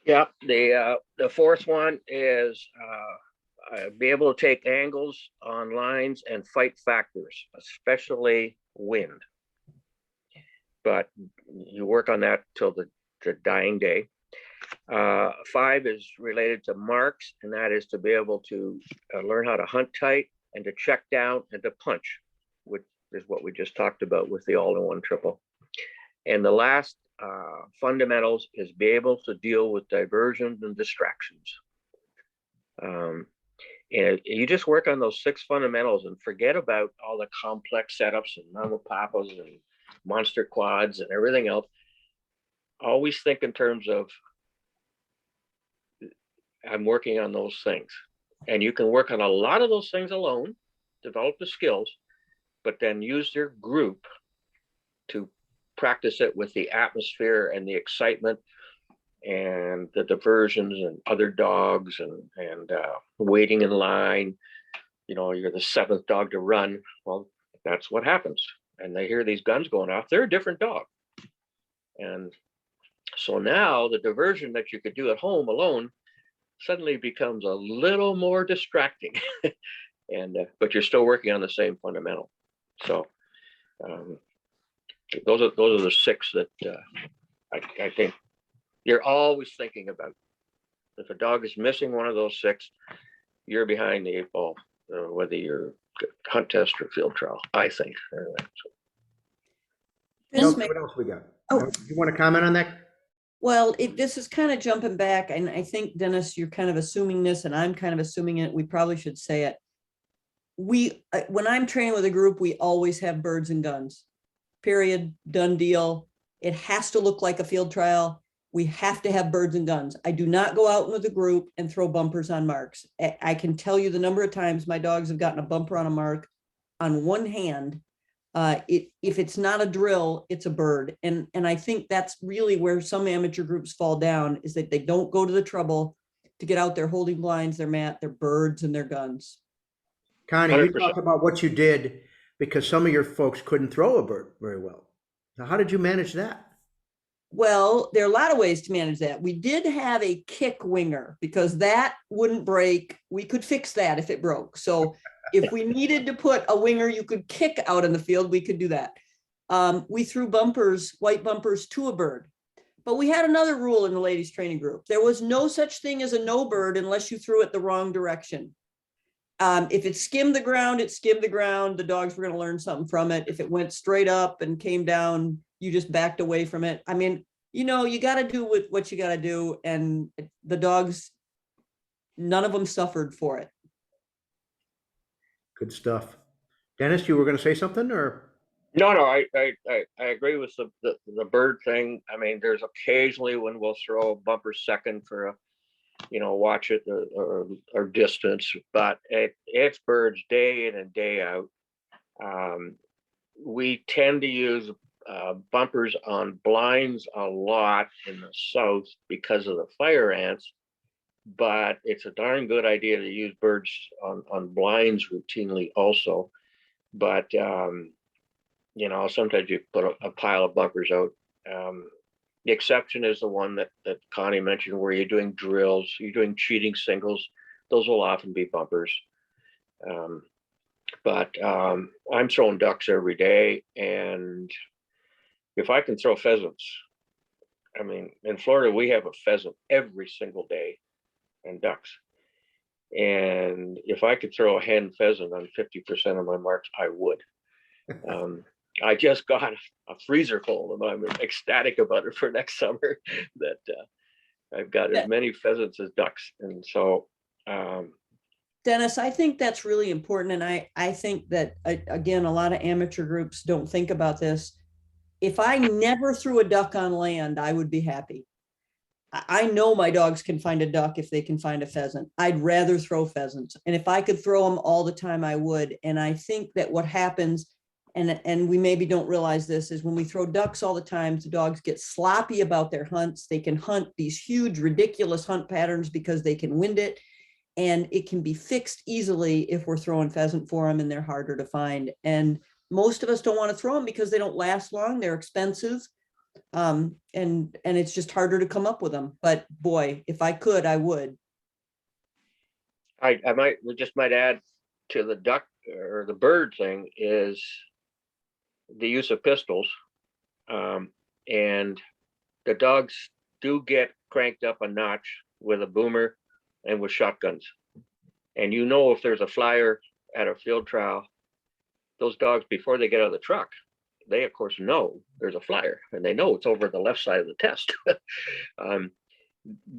Yeah, the fourth one is be able to take angles on lines and fight factors, especially wind. But you work on that till the dying day. 5 is related to marks, and that is to be able to learn how to hunt tight and to check down and to punch, which is what we just talked about with the all-in-one triple. And the last fundamentals is be able to deal with diversions and distractions. And you just work on those 6 fundamentals and forget about all the complex setups and mama papas and monster quads and everything else. Always think in terms of, I'm working on those things. And you can work on a lot of those things alone, develop the skills, but then use your group to practice it with the atmosphere and the excitement and the diversions and other dogs and waiting in line. You're the 7th dog to run. Well, that's what happens. And they hear these guns going off. They're a different dog. And so now the diversion that you could do at home alone suddenly becomes a little more distracting. But you're still working on the same fundamental. So those are the 6 that I think you're always thinking about. If a dog is missing one of those 6, you're behind the 8 ball, whether you're hunt test or field trial, I think. Kelsey, what else we got? Oh. You want to comment on that? Well, this is kind of jumping back, and I think, Dennis, you're kind of assuming this, and I'm kind of assuming it. We probably should say it. When I'm training with a group, we always have birds and guns. Period. Done deal. It has to look like a field trial. We have to have birds and guns. I do not go out with a group and throw bumpers on marks. I can tell you the number of times my dogs have gotten a bumper on a mark on one hand. If it's not a drill, it's a bird. And I think that's really where some amateur groups fall down, is that they don't go to the trouble to get out there holding blinds, their mat, their birds, and their guns. Connie, you 100%. talked about what you did because some of your folks couldn't throw a bird very well. So how did you manage that? Well, there are a lot of ways to manage that. We did have a kick winger because that wouldn't break. We could fix that if it broke. So if we needed to put a winger you could kick out in the field, we could do that. We threw bumpers, white bumpers, to a bird. But we had another rule in the ladies training group. There was no such thing as a no bird unless you threw it the wrong direction. If it skimmed the ground, it skimmed the ground. The dogs were going to learn something from it. If it went straight up and came down, you just backed away from it. I mean, you got to do what you got to do. And the dogs, none of them suffered for it. Good stuff. Dennis, you were going to say something, or? No, I agree with the bird thing. I mean, there's occasionally when we'll throw a bumper second for a, watch it or distance, but it's birds day in and day out. We tend to use bumpers on blinds a lot in the south because of the fire ants, but it's a darn good idea to use birds on blinds routinely also. But sometimes you put a pile of bumpers out. The exception is the one that Connie mentioned, where you're doing drills, you're doing cheating singles. Those will often be bumpers. But I'm throwing ducks every day, and if I can throw pheasants, I mean, in Florida, we have a pheasant every single day and ducks. And if I could throw a hen pheasant on 50% of my marks, I would. I just got a freezer full, and I'm ecstatic about it for next summer that I've got as many pheasants as ducks. And so, Dennis, I think that's really important. And I think that, again, a lot of amateur groups don't think about this. If I never threw a duck on land, I would be happy. I know my dogs can find a duck if they can find a pheasant. I'd rather throw pheasants. And if I could throw them all the time, I would. And I think that what happens, and we maybe don't realize this, is when we throw ducks all the time, the dogs get sloppy about their hunts. They can hunt these huge, ridiculous hunt patterns because they can wind it. And it can be fixed easily if we're throwing pheasant for them and they're harder to find. And most of us don't want to throw them because they don't last long. They're expensive. And it's just harder to come up with them. But boy, if I could, I would. I might add to the duck or the bird thing is the use of pistols. And the dogs do get cranked up a notch with a boomer and with shotguns. And if there's a flyer at a field trial, those dogs, before they get out of the truck, they of course know there's a flyer, and they know it's over the left side of the test.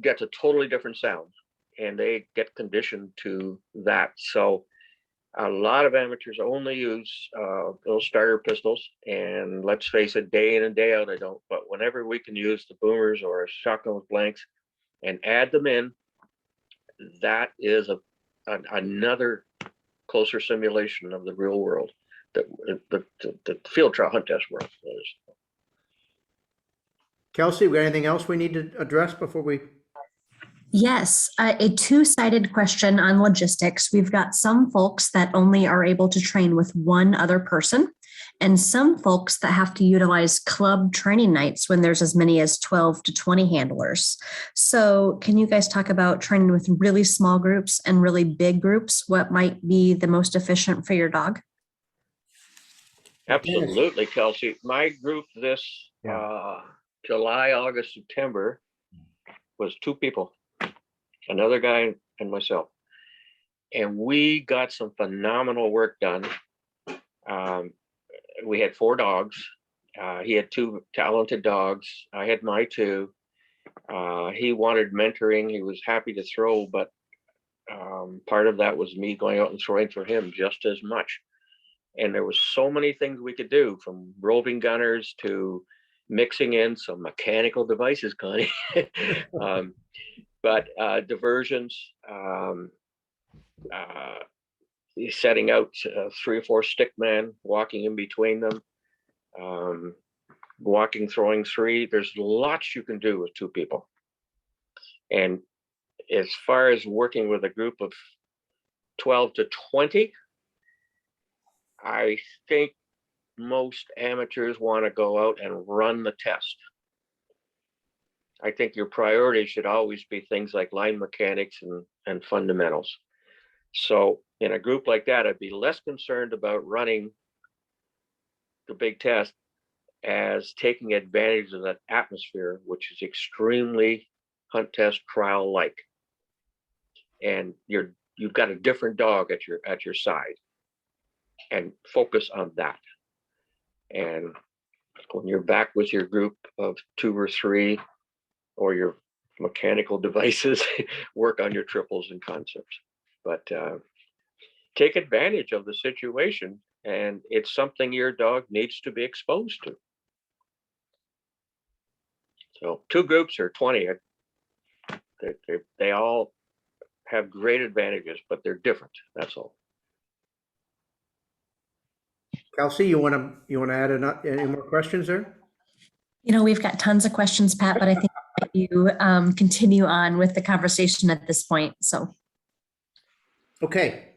Gets a totally different sound, and they get conditioned to that. So a lot of amateurs only use those starter pistols, and let's face it, day in and day out, I don't. But whenever we can use the boomers or a shotgun with blanks and add them in, that is another closer simulation of the real world, the field trial hunt test world. Kelsey, we got anything else we need to address before we? Yes, a two-sided question on logistics. We've got some folks that only are able to train with one other person, and some folks that have to utilize club training nights when there's as many as 12 to 20 handlers. So can you guys talk about training with really small groups and really big groups? What might be the most efficient for your dog? Absolutely, Kelsey. My group this July, August, September was 2 people, another guy and myself. And we got some phenomenal work done. We had 4 dogs. He had 2 talented dogs. I had my 2. He wanted mentoring. He was happy to throw, but part of that was me going out and throwing for him just as much. And there was so many things we could do, from roving gunners to mixing in some mechanical devices, Connie. But diversions, setting out 3 or 4 stick men, walking in between them, walking, throwing 3. There's lots you can do with 2 people. And as far as working with a group of 12 to 20, I think most amateurs want to go out and run the test. I think your priority should always be things like line mechanics and fundamentals. So in a group like that, I'd be less concerned about running the big test as taking advantage of that atmosphere, which is extremely hunt test trial like. And you've got a different dog at your side, and focus on that. And when you're back with your group of 2 or 3, or your mechanical devices, work on your triples and concepts. But take advantage of the situation, and it's something your dog needs to be exposed to. So 2 groups or 20, they all have great advantages, but they're different. That's all. Kelsey, you want to add any more questions there? We've got tons of questions, Pat, but I think you continue on with the conversation at this point. So, okay.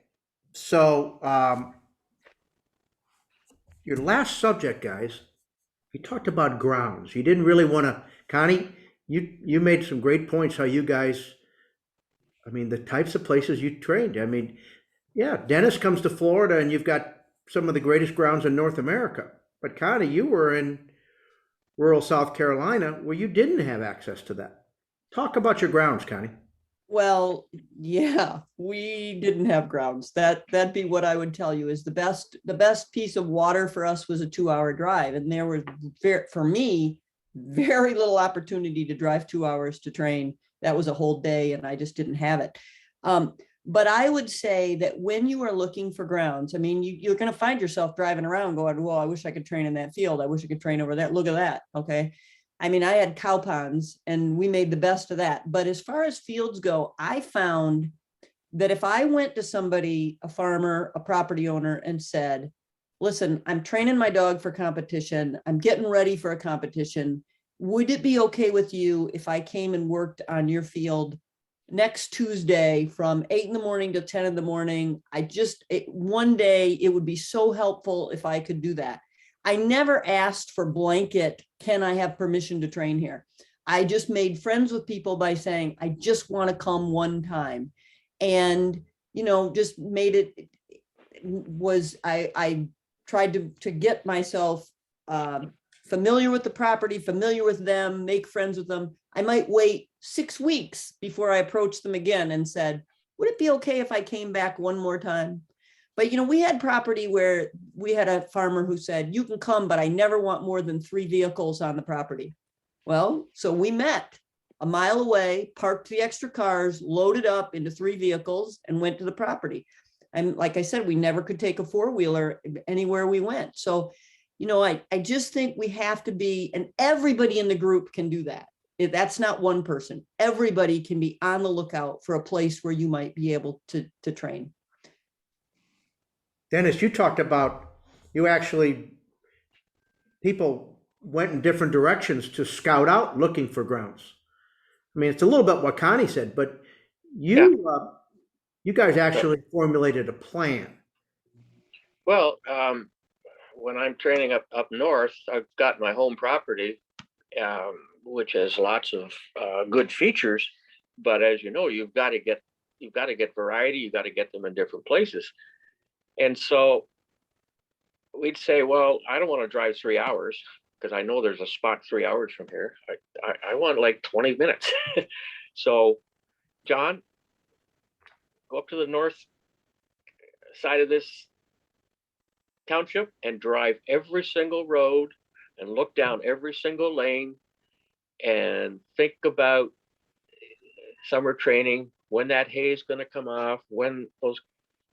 So your last subject, guys, you talked about grounds. You didn't really want to, Connie, you made some great points how you guys, the types of places you trained. Yeah, Dennis comes to Florida and you've got some of the greatest grounds in North America. But Connie, you were in rural South Carolina where you didn't have access to that. Talk about your grounds, Connie. Well, yeah, we didn't have grounds. That'd be what I would tell you is the best piece of water for us was a 2-hour drive. And there was for me, very little opportunity to drive 2 hours to train. That was a whole day and I just didn't have it. But I would say that when you are looking for grounds, I mean, you're going to find yourself driving around going, well, I wish I could train in that field. I wish I could train over there. Look at that. Okay. I mean, I had cow ponds and we made the best of that. But as far as fields go, I found that if I went to somebody, a farmer, a property owner, and said, listen, I'm training my dog for competition. I'm getting ready for a competition. Would it be okay with you if I came and worked on your field next Tuesday from 8 in the morning to 10 in the morning? One day it would be so helpful if I could do that. I never asked for blanket, can I have permission to train here? I just made friends with people by saying, I just want to come one time. And, just made it I tried to get myself familiar with the property, familiar with them, make friends with them. I might wait 6 weeks before I approached them again and said, would it be okay if I came back one more time? But, we had property where we had a farmer who said, you can come, but I never want more than 3 vehicles on the property. Well, so we met a mile away, parked the extra cars, loaded up into 3 vehicles and went to the property. And like I said, we never could take a 4-wheeler anywhere we went. So, I just think we have to be, and everybody in the group can do that. That's not one person. Everybody can be on the lookout for a place where you might be able to train. Dennis, you talked about people went in different directions to scout out looking for grounds. I mean, it's a little bit what Connie said, but you guys actually formulated a plan. Well, when I'm training up north, I've got my home property, which has lots of good features. But as you know, you've got to get variety. You've got to get them in different places. And so we'd say, well, I don't want to drive 3 hours because I know there's a spot 3 hours from here. I want like 20 minutes. So, John, go up to the north side of this township and drive every single road and look down every single lane and think about summer training, when that hay is going to come off, when those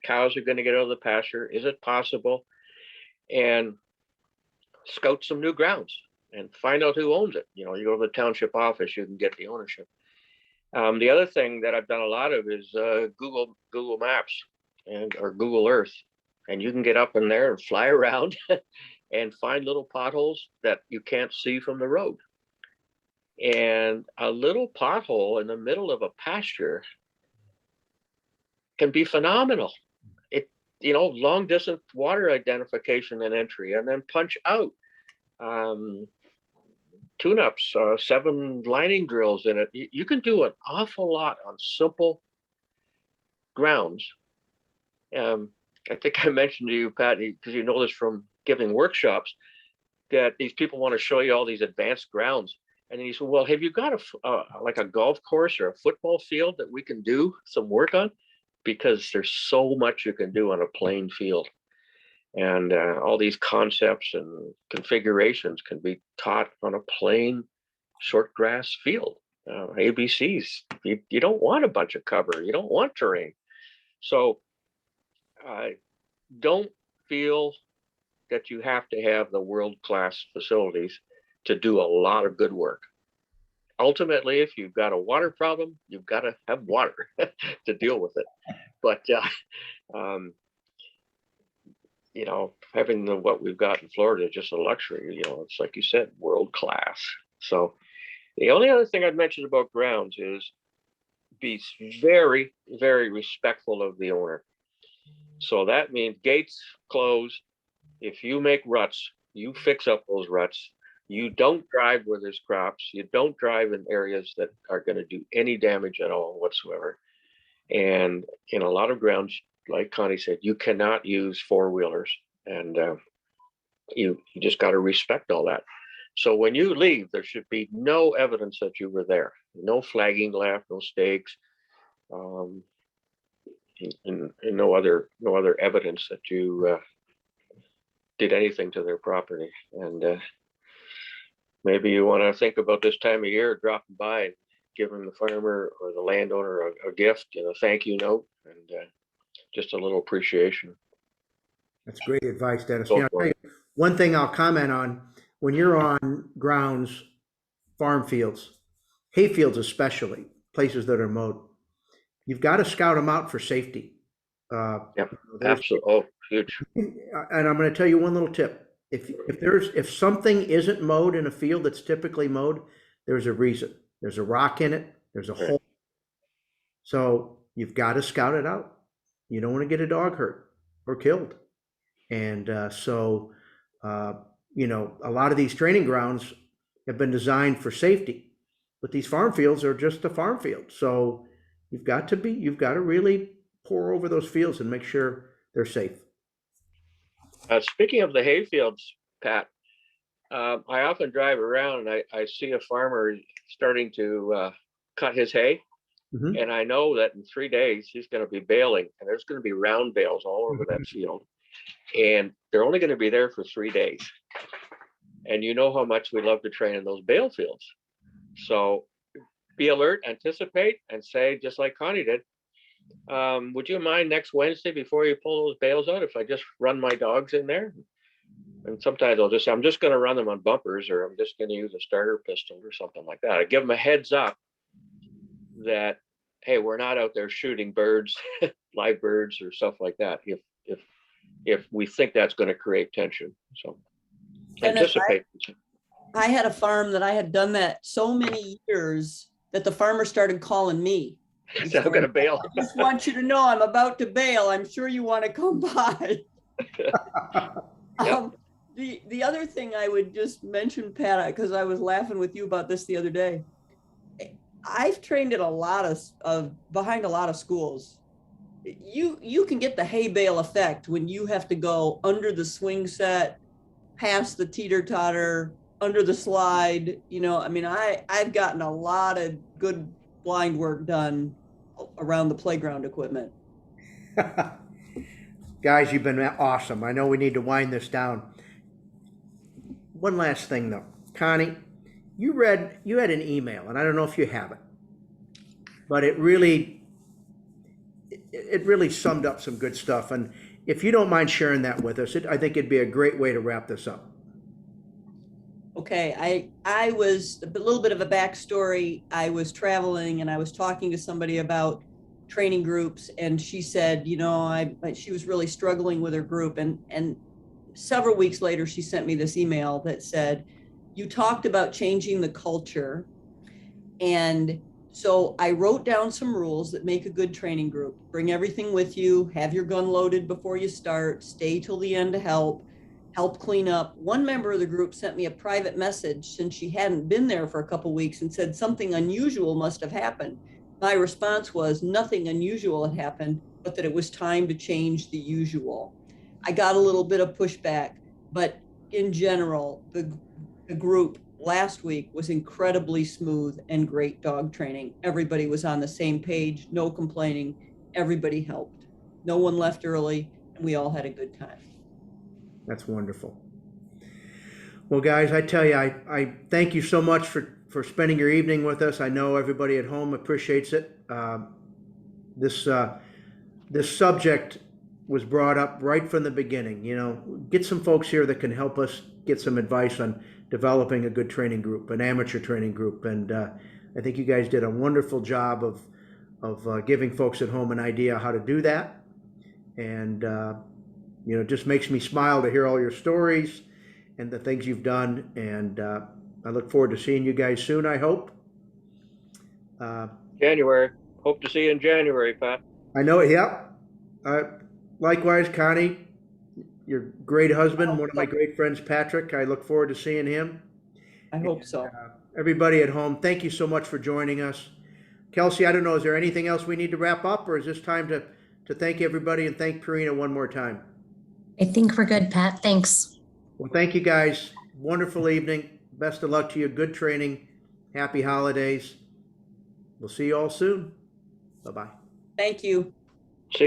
cows are going to get out of the pasture, is it possible? And scout some new grounds and find out who owns it. You go to the township office, you can get the ownership. The other thing that I've done a lot of is Google Maps or Google Earth, and you can get up in there and fly around and find little potholes that you can't see from the road. And a little pothole in the middle of a pasture can be phenomenal. Long distance water identification and entry, and then punch out tune-ups, 7 lining drills in it. You can do an awful lot on simple grounds. I think I mentioned to you, Pat, because you know this from giving workshops, that these people want to show you all these advanced grounds. And then you say, well, have you got a golf course or a football field that we can do some work on? Because there's so much you can do on a plain field. And all these concepts and configurations can be taught on a plain short grass field. ABCs, you don't want a bunch of cover. You don't want terrain. So don't feel that you have to have the world-class facilities to do a lot of good work. Ultimately, if you've got a water problem, you've got to have water to deal with it. But having what we've got in Florida is just a luxury. It's like you said, world class. So the only other thing I'd mention about grounds is be very, very respectful of the owner. So that means gates closed. If you make ruts, you fix up those ruts. You don't drive where there's crops. You don't drive in areas that are going to do any damage at all whatsoever. And in a lot of grounds, like Connie said, you cannot use four-wheelers, and you just got to respect all that. So when you leave, there should be no evidence that you were there. No flagging left, no stakes, and no other evidence that you did anything to their property. And maybe you want to think about this time of year, dropping by and giving the farmer or the landowner a gift, thank you note, and just a little appreciation. That's great advice, Dennis. Go You know, for it. one thing I'll comment on, when you're on grounds, farm fields, hay fields especially, places that are mowed, you've got to scout them out for safety. Yep, absolutely. Oh, huge. And I'm going to tell you one little tip. If something isn't mowed in a field that's typically mowed, there's a reason. There's a rock in it. There's a hole. So you've got to scout it out. You don't want to get a dog hurt or killed. And a lot of these training grounds have been designed for safety, but these farm fields are just a farm field. So you've got to really pour over those fields and make sure they're safe. Speaking of the hay fields, Pat, I often drive around and I see a farmer starting to cut his hay. Mm-hmm. And I know that in 3 days he's going to be baling, and there's going to be round bales all over that field. And they're only going to be there for 3 days. And you know how much we love to train in those bale fields. So be alert, anticipate, and say, just like Connie did, would you mind next Wednesday before you pull those bales out if I just run my dogs in there? And sometimes I'll just say, I'm just going to run them on bumpers, or I'm just going to use a starter pistol or something like that. I give them a heads up that, hey, we're not out there shooting birds, live birds or stuff like that, if we think that's going to create tension. So anticipate. I had a farm that I had done that so many years that the farmer started calling me. I'm going to bail. I just want you to know I'm about to bail. I'm sure you want to come by. Yep. The other thing I would just mention, Pat, because I was laughing with you about this the other day. I've trained at a lot of behind a lot of schools. You can get the hay bale effect when you have to go under the swing set, past the teeter-totter, under the slide. I've gotten a lot of good blind work done around the playground equipment. Guys, you've been awesome. I know we need to wind this down. One last thing though, Connie, you had an email, and I don't know if you have it, but it really summed up some good stuff. And if you don't mind sharing that with us, I think it'd be a great way to wrap this up. Okay, I was a little bit of a backstory. I was traveling and I was talking to somebody about training groups, and she said, she was really struggling with her group, and several weeks later she sent me this email that said, you talked about changing the culture. And so I wrote down some rules that make a good training group. Bring everything with you, have your gun loaded before you start, stay till the end to help clean up. One member of the group sent me a private message since she hadn't been there for a couple of weeks and said something unusual must have happened. My response was nothing unusual had happened, but that it was time to change the usual. I got a little bit of pushback, but in general, the group last week was incredibly smooth and great dog training. Everybody was on the same page, no complaining. Everybody helped. No one left early, and we all had a good time. That's wonderful. Well, guys, I tell you, I thank you so much for spending your evening with us. I know everybody at home appreciates it. This subject was brought up right from the beginning. Get some folks here that can help us get some advice on developing a good training group, an amateur training group. And I think you guys did a wonderful job of giving folks at home an idea how to do that. And it just makes me smile to hear all your stories and the things you've done. And I look forward to seeing you guys soon, I hope. January. Hope to see you in January, Pat. I know it. Yep. Likewise, Connie, your great husband, one of my great friends, Patrick. I look forward to seeing him. I hope so. Everybody at home, thank you so much for joining us. Kelsey, I don't know, is there anything else we need to wrap up, or is this time to to thank everybody and thank Purina one more time. I think we're good, Pat. Thanks. Well, thank you guys. Wonderful evening. Best of luck to you. Good training. Happy holidays. We'll see you all soon. Bye-bye. Thank you. See